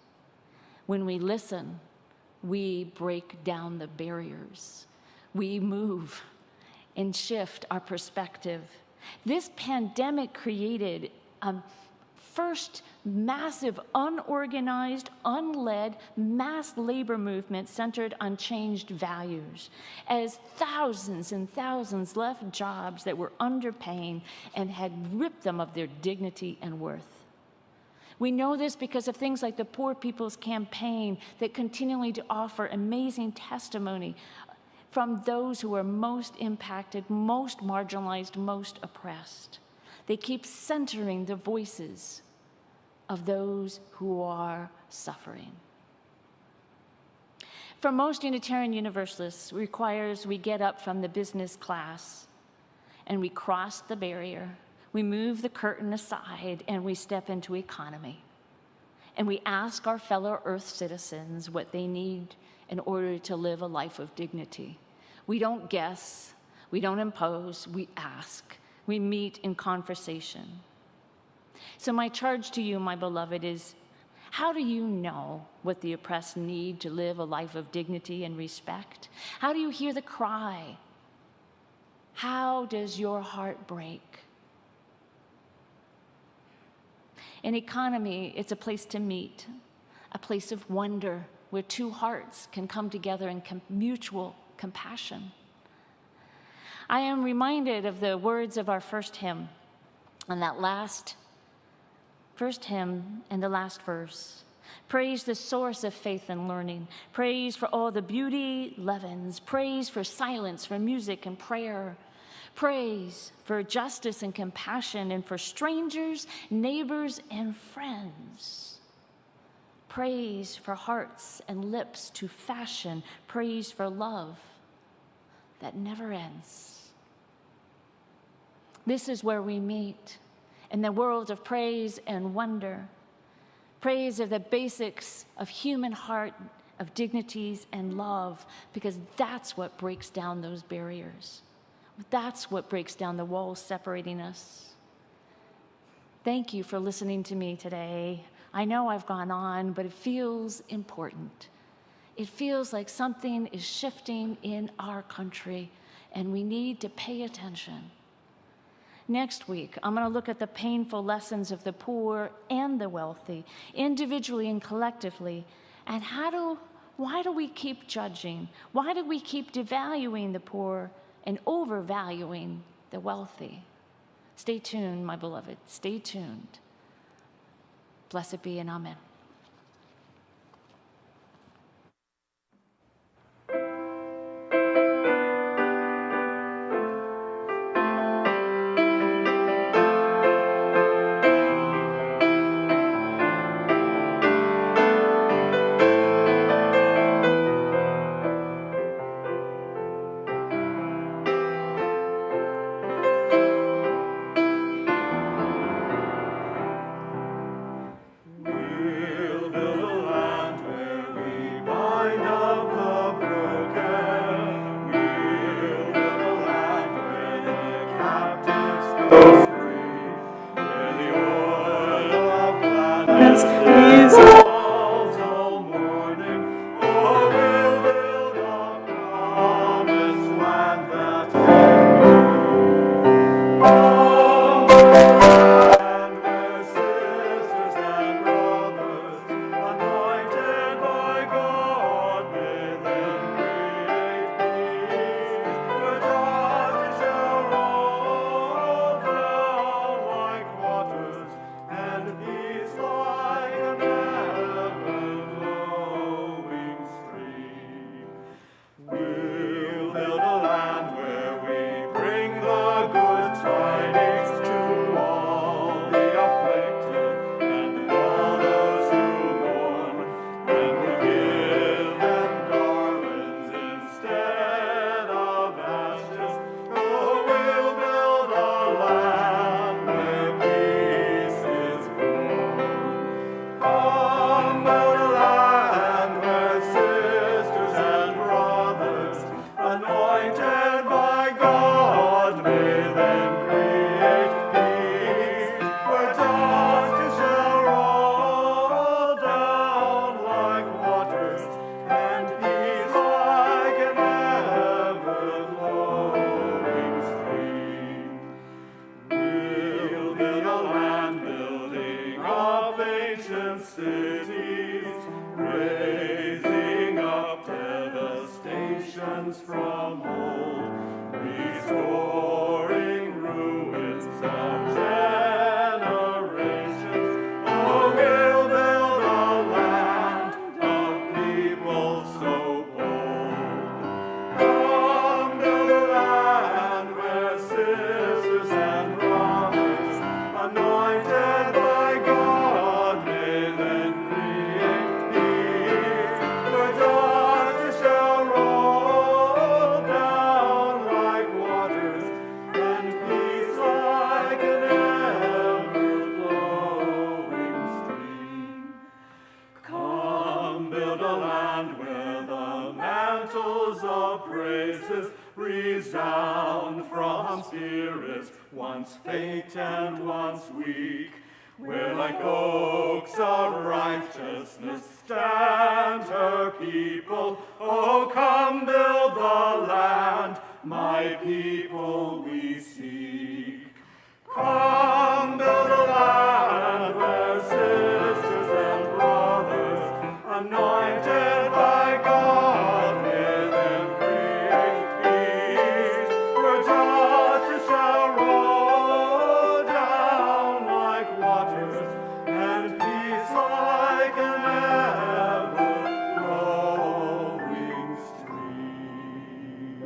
When we listen, we break down the barriers. We move and shift our perspective. This pandemic created first massive, unorganized, unled mass labor movement centered on changed values, as thousands and thousands left jobs that were underpaying and had ripped them of their dignity and worth. We know this because of things like the Poor People's Campaign that continually to offer amazing testimony from those who are most impacted, most marginalized, most oppressed. They keep centering the voices of those who are suffering. For most Unitarian Universalists, it requires we get up from the business class and we cross the barrier, we move the curtain aside, and we step into economy. And we ask our fellow Earth citizens what they need in order to live a life of dignity. We don't guess, we don't impose, we ask. We meet in conversation. So my charge to you, my beloved, is how do you know what the oppressed need to live a life of dignity and respect? How do you hear the cry? How does your heart break? In economy, it's a place to meet, a place of wonder where two hearts can come together in mutual compassion. I am reminded of the words of our first hymn, on that first hymn and the last verse. Praise the source of faith and learning. Praise for all the beauty leavens. Praise for silence, for music and prayer. Praise for justice and compassion, and for strangers, neighbors, and friends. Praise for hearts and lips to fashion. Praise for love that never ends. This is where we meet in the world of praise and wonder. Praise of the basics of human heart, of dignities and love, because that's what breaks down those barriers. That's what breaks down the walls separating us. Thank you for listening to me today. I know I've gone on, but it feels important. It feels like something is shifting in our country, and we need to pay attention. Next week, I'm going to look at the painful lessons of the poor and the wealthy, individually and collectively, and why do we keep judging? Why do we keep devaluing the poor and overvaluing the wealthy? Stay tuned, my beloved. Stay tuned. Blessed be and amen. Oh and cities, raising up devastations from old, restoring ruins of generations. Oh, we'll build a land of people so bold. Come build a land where sisters and brothers, anointed by God, may then create peace, where justice shall roll down like waters, and peace like an ever-flowing stream. Come build a land where the mantles of praises resound from spirits once faint and once weak, where like oaks of righteousness stand her people. Oh, come build the land, my people we seek. Come build a land where sisters and brothers, anointed by God, may then create peace, where justice shall roll down like waters, and peace like an ever-flowing stream.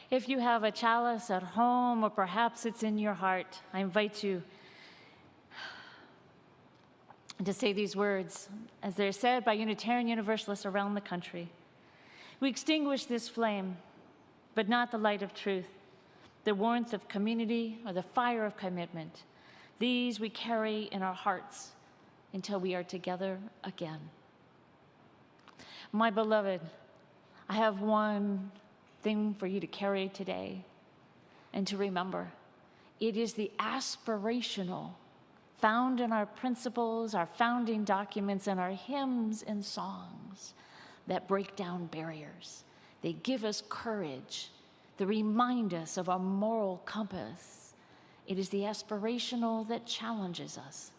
If you have a chalice at home, or perhaps it's in your heart, I invite you to say these words as they're said by Unitarian Universalists around the country. We extinguish this flame, but not the light of truth, the warmth of community, or the fire of commitment. These we carry in our hearts until we are together again. My beloved, I have one thing for you to carry today and to remember. It is the aspirational found in our principles, our founding documents, and our hymns and songs that break down barriers. They give us courage. They remind us of our moral compass. It is the aspirational that challenges us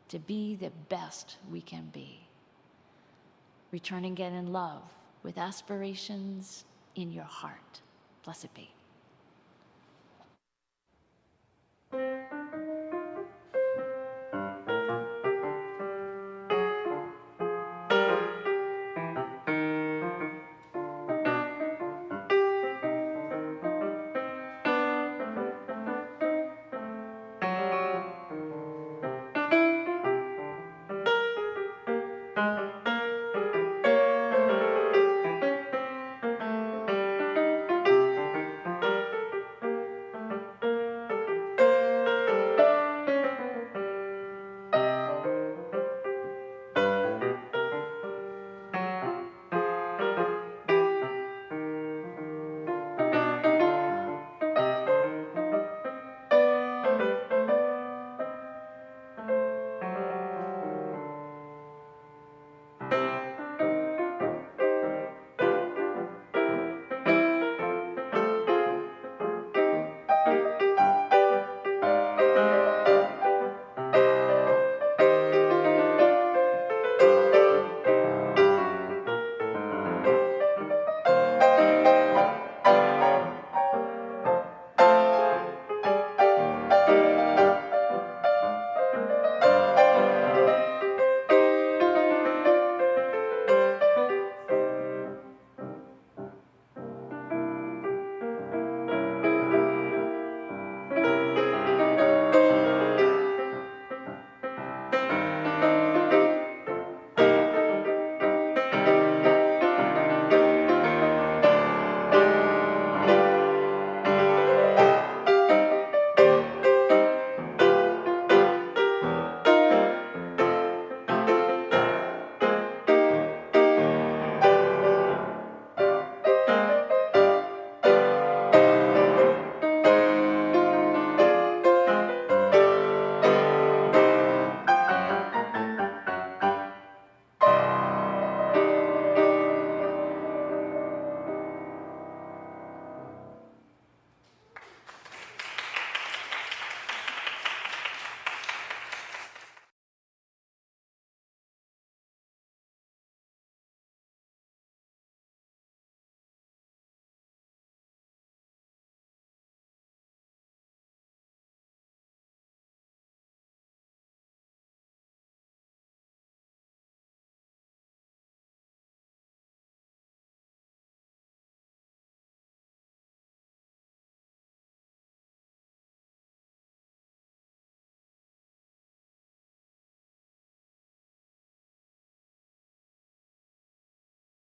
to be the best we can be. Return again in love with aspirations in your heart. Blessed be.